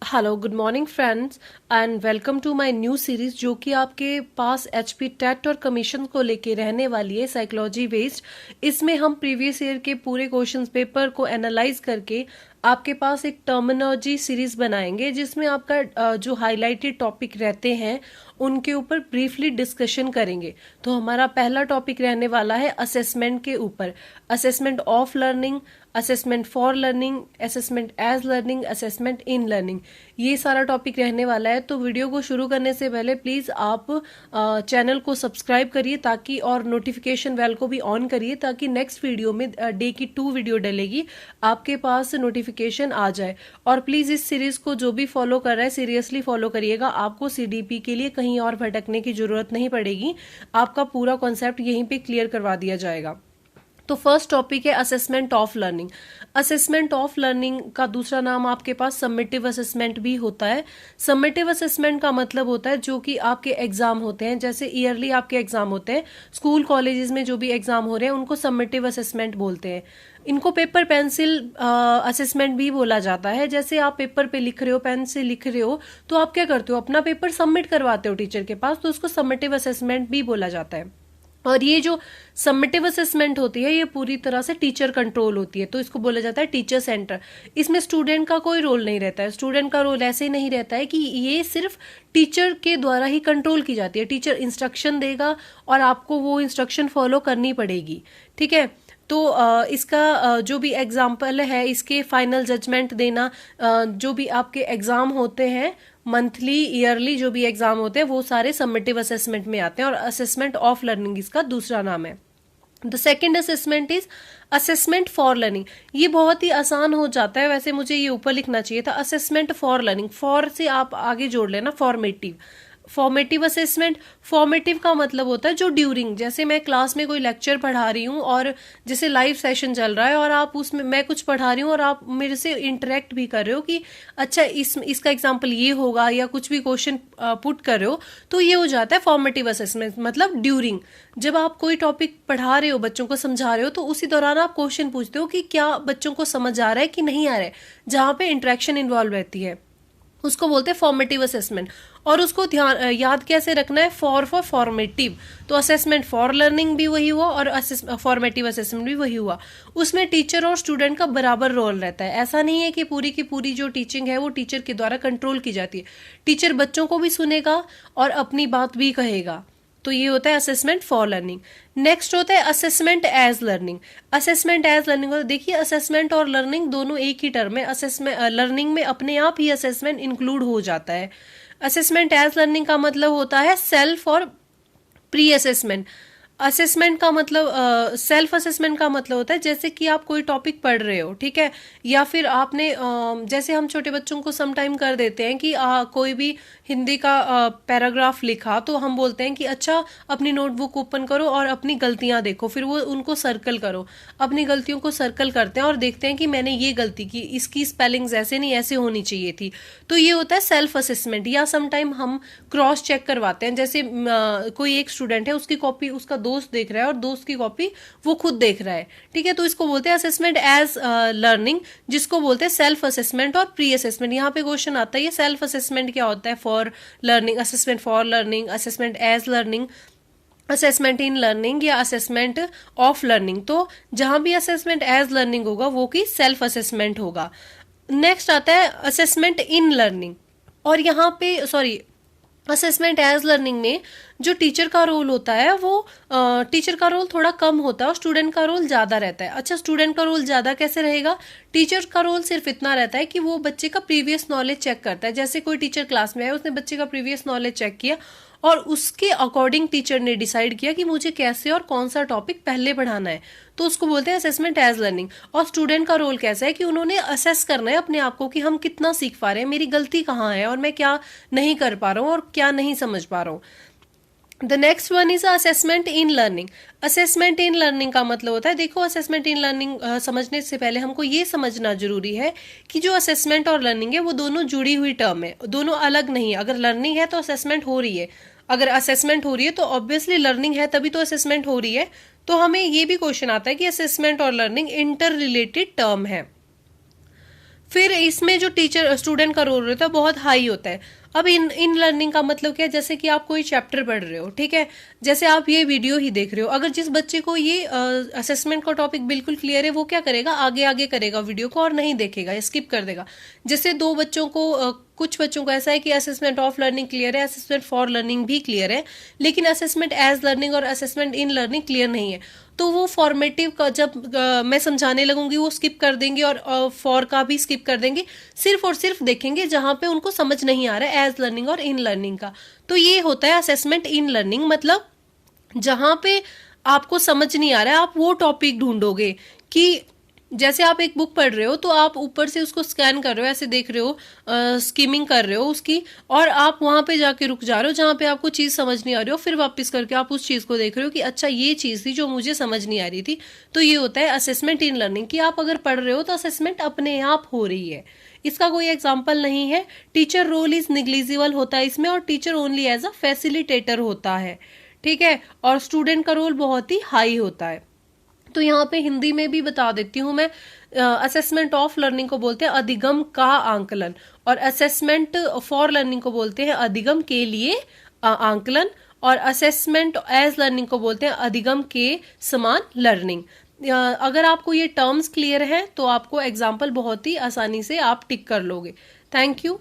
Hello good morning friends and welcome to my new series जो कि आपके पास एचपी टेट और कमीशन को लेके रहने वाली है साइकोलॉजी बेस्ड। इसमें हम प्रीवियस ईयर के पूरे क्वेश्चंस पेपर को एनालाइज करके आपके पास एक टर्मिनोलॉजी सीरीज बनाएंगे जिसमें आपका जो हाईलाइटेड टॉपिक रहते हैं उनके ऊपर ब्रीफली डिस्कशन करेंगे। तो हमारा पहला टॉपिक रहने वाला है असेसमेंट के ऊपर। Assessment of learning, assessment for learning, assessment as learning, assessment in learning, ये सारा टॉपिक रहने वाला है। तो वीडियो को शुरू करने से पहले प्लीज आप चैनल को सब्सक्राइब करिए ताकि और नोटिफिकेशन बेल को भी ऑन करिए ताकि नेक्स्ट वीडियो में डे की 2 वीडियो डलेगी आपके पास नोटिफिकेशन आ जाए। और प्लीज इस सीरीज को जो भी फॉलो कर रहा है सीरियसली फॉलो करिएगा। आपको सीडीपी के लिए कहीं और भटकने की जरूरत नहीं पड़ेगी, आपका पूरा कॉन्सेप्ट यहीं पे क्लियर करवा दिया जाएगा। तो फर्स्ट टॉपिक है assessment of learning. Assessment of learning का दूसरा नाम आपके पास समेटिव असेसमेंट भी होता है। समेटिव असेसमेंट का मतलब होता है जो कि आपके एग्जाम होते हैं, जैसे ईयरली आपके एग्जाम होते हैं, स्कूल कॉलेजेस में जो भी एग्जाम हो रहे हैं उनको समेटिव असेसमेंट बोलते हैं। इनको पेपर पेंसिल असेसमेंट भी बोला जाता है। जैसे आप पेपर पे लिख रहे हो, पेन से लिख रहे हो, तो आप क्या करते हो, अपना पेपर सबमिट करवाते हो टीचर के पास, तो उसको समेटिव असेसमेंट भी बोला जाता है। और ये जो समेटिव असेसमेंट होती है ये पूरी तरह से टीचर कंट्रोल होती है, तो इसको बोला जाता है टीचर सेंटर। इसमें स्टूडेंट का कोई रोल नहीं रहता है। स्टूडेंट का रोल ऐसे ही नहीं रहता है कि ये सिर्फ टीचर के द्वारा ही कंट्रोल की जाती है। टीचर इंस्ट्रक्शन देगा और आपको वो इंस्ट्रक्शन फॉलो करनी पड़ेगी, ठीक है। तो इसका जो भी एग्जाम्पल है, इसके फाइनल जजमेंट देना, जो भी आपके एग्जाम होते हैं मंथली ईयरली जो भी एग्जाम होते हैं वो सारे समेटिव असेसमेंट में आते हैं और असेसमेंट ऑफ लर्निंग इसका दूसरा नाम है। The second assessment is assessment for learning. ये बहुत ही आसान हो जाता है, वैसे मुझे ये ऊपर लिखना चाहिए था असेसमेंट फॉर लर्निंग। फॉर से आप आगे जोड़ लेना फॉर्मेटिव। फॉर्मेटिव असेसमेंट, फॉर्मेटिव का मतलब होता है जो ड्यूरिंग, जैसे मैं क्लास में कोई लेक्चर पढ़ा रही हूँ और जैसे लाइव सेशन चल रहा है और आप उसमें मैं कुछ पढ़ा रही हूँ और आप मेरे से इंटरेक्ट भी कर रहे हो कि अच्छा इसका एग्जांपल ये होगा या कुछ भी क्वेश्चन पुट कर रहे हो, तो ये हो जाता है फॉर्मेटिव असेसमेंट। मतलब ड्यूरिंग जब आप कोई टॉपिक पढ़ा रहे हो, बच्चों को समझा रहे हो, तो उसी दौरान आप क्वेश्चन पूछते हो कि क्या बच्चों को समझ आ रहा है कि नहीं आ रहा है, जहाँ पे इंटरेक्शन इन्वॉल्व रहती है उसको बोलते हैं फॉर्मेटिव असेसमेंट। और उसको ध्यान याद कैसे रखना है, फॉर फॉर्मेटिव। तो असेसमेंट फॉर लर्निंग भी वही हुआ और फॉर्मेटिव असेसमेंट भी वही हुआ। उसमें टीचर और स्टूडेंट का बराबर रोल रहता है। ऐसा नहीं है कि पूरी की पूरी जो टीचिंग है वो टीचर के द्वारा कंट्रोल की जाती है। टीचर बच्चों को भी सुनेगा और अपनी बात भी कहेगा। तो ये होता है असेसमेंट फॉर लर्निंग। नेक्स्ट होता है assessment as learning. Assessment as learning, देखिए असेसमेंट और लर्निंग दोनों एक ही टर्म है। असेसमेंट लर्निंग में अपने आप ही असेसमेंट इंक्लूड हो जाता है। असेसमेंट एज लर्निंग का मतलब होता है सेल्फ और प्री असेसमेंट। असेसमेंट का मतलब सेल्फ असेसमेंट का मतलब होता है जैसे कि आप कोई टॉपिक पढ़ रहे हो, ठीक है, या फिर आपने जैसे हम छोटे बच्चों को सम टाइम कर देते हैं कि कोई भी हिंदी का पैराग्राफ लिखा तो हम बोलते हैं कि अच्छा अपनी नोटबुक ओपन करो और अपनी गलतियां देखो, फिर वो उनको सर्कल करो। अपनी गलतियों को सर्कल करते हैं और देखते हैं कि मैंने ये गलती की, इसकी स्पेलिंग्स ऐसे नहीं ऐसे होनी चाहिए थी। तो ये होता है सेल्फ असेसमेंट। या सम टाइम हम क्रॉस चेक करवाते हैं, जैसे कोई एक स्टूडेंट है, उसकी कॉपी उसका दोस्त देख रहा है और दोस्त की कॉपी वो खुद देख रहा है, ठीक है, तो इसको बोलते हैं असेसमेंट एज लर्निंग, जिसको बोलते हैं सेल्फ असेसमेंट और प्री असेसमेंट। यहाँ पे क्वेश्चन आता है ये सेल्फ असेसमेंट क्या होता है, for learning, assessment for learning, assessment as learning, assessment in learning या असेसमेंट ऑफ लर्निंग। तो जहां भी असेसमेंट एज लर्निंग होगा वो की सेल्फ असेसमेंट होगा। नेक्स्ट आता है असेसमेंट इन लर्निंग। और यहाँ पे असेसमेंट एज लर्निंग में जो टीचर का रोल होता है वो टीचर का रोल थोड़ा कम होता है और स्टूडेंट का रोल ज़्यादा रहता है। अच्छा, स्टूडेंट का रोल ज़्यादा कैसे रहेगा, टीचर का रोल सिर्फ इतना रहता है कि वो बच्चे का प्रीवियस नॉलेज चेक करता है। जैसे कोई टीचर क्लास में आया, उसने बच्चे का प्रीवियस नॉलेज चेक किया और उसके अकॉर्डिंग टीचर ने डिसाइड किया कि मुझे कैसे और कौन सा टॉपिक पहले पढ़ाना है, तो उसको बोलते हैं असेसमेंट एज लर्निंग। और स्टूडेंट का रोल कैसा है कि उन्होंने असेस करना है अपने आप को कि हम कितना सीख पा रहे हैं, मेरी गलती कहाँ है और मैं क्या नहीं कर पा रहा हूँ और क्या नहीं समझ पा रहा हूँ। The next one is assessment in learning. Assessment in learning का मतलब होता है, देखो असेसमेंट इन लर्निंग समझने से पहले हमको ये समझना जरूरी है कि जो असेसमेंट और लर्निंग है वो दोनों जुड़ी हुई टर्म है, दोनों अलग नहीं है। अगर लर्निंग है तो असेसमेंट हो रही है, अगर असेसमेंट हो रही है तो ऑब्वियसली लर्निंग है, तभी तो असेसमेंट हो रही है। तो हमें ये भी क्वेश्चन आता है कि असेसमेंट और लर्निंग इंटर रिलेटेड टर्म है। फिर इसमें जो टीचर स्टूडेंट का रोल रहता है बहुत हाई होता है। अब इन लर्निंग का मतलब क्या है, जैसे कि आप कोई चैप्टर पढ़ रहे हो, ठीक है, जैसे आप ये वीडियो ही देख रहे हो, अगर जिस बच्चे को ये असेसमेंट का टॉपिक बिल्कुल क्लियर है वो क्या करेगा, आगे आगे करेगा वीडियो को और नहीं देखेगा, स्किप कर देगा। जैसे दो बच्चों को कुछ बच्चों को ऐसा है कि असेसमेंट ऑफ लर्निंग क्लियर है, असेसमेंट फॉर लर्निंग भी क्लियर है, लेकिन असेसमेंट एज लर्निंग और असेसमेंट इन लर्निंग क्लियर नहीं है। तो वो फॉर्मेटिव का जब मैं समझाने लगूंगी वो स्किप कर देंगे और फॉर का भी स्किप कर देंगे, सिर्फ और सिर्फ देखेंगे जहां पे उनको समझ नहीं आ रहा है एज लर्निंग और इन लर्निंग का। तो ये होता है असेसमेंट इन लर्निंग, मतलब जहां पे आपको समझ नहीं आ रहा है आप वो टॉपिक ढूंढोगे। कि जैसे आप एक बुक पढ़ रहे हो तो आप ऊपर से उसको स्कैन कर रहे हो, ऐसे देख रहे हो, स्किमिंग कर रहे हो उसकी, और आप वहां पे जाके रुक जा रहे हो जहां पे आपको चीज समझ नहीं आ रही हो, फिर वापस करके आप उस चीज को देख रहे हो कि अच्छा ये चीज थी जो मुझे समझ नहीं आ रही थी। तो ये होता है असेसमेंट इन लर्निंग, कि आप अगर पढ़ रहे हो तो असेसमेंट अपने आप हो रही है। इसका कोई एग्जाम्पल नहीं है। टीचर रोल इज निग्लिजिबल होता है इसमें, और teacher only as a facilitator होता है, ठीक है, और स्टूडेंट का रोल बहुत ही हाई होता है। तो यहाँ पे हिंदी में भी बता देती हूँ मैं। असेसमेंट ऑफ लर्निंग को बोलते हैं अधिगम का आंकलन, और असेसमेंट फॉर लर्निंग को बोलते हैं अधिगम के लिए आंकलन, और असेसमेंट एज लर्निंग को बोलते हैं अधिगम के समान लर्निंग। अगर आपको ये टर्म्स क्लियर है तो आपको एग्जाम्पल बहुत ही आसानी से आप टिक कर लोगे। Thank you.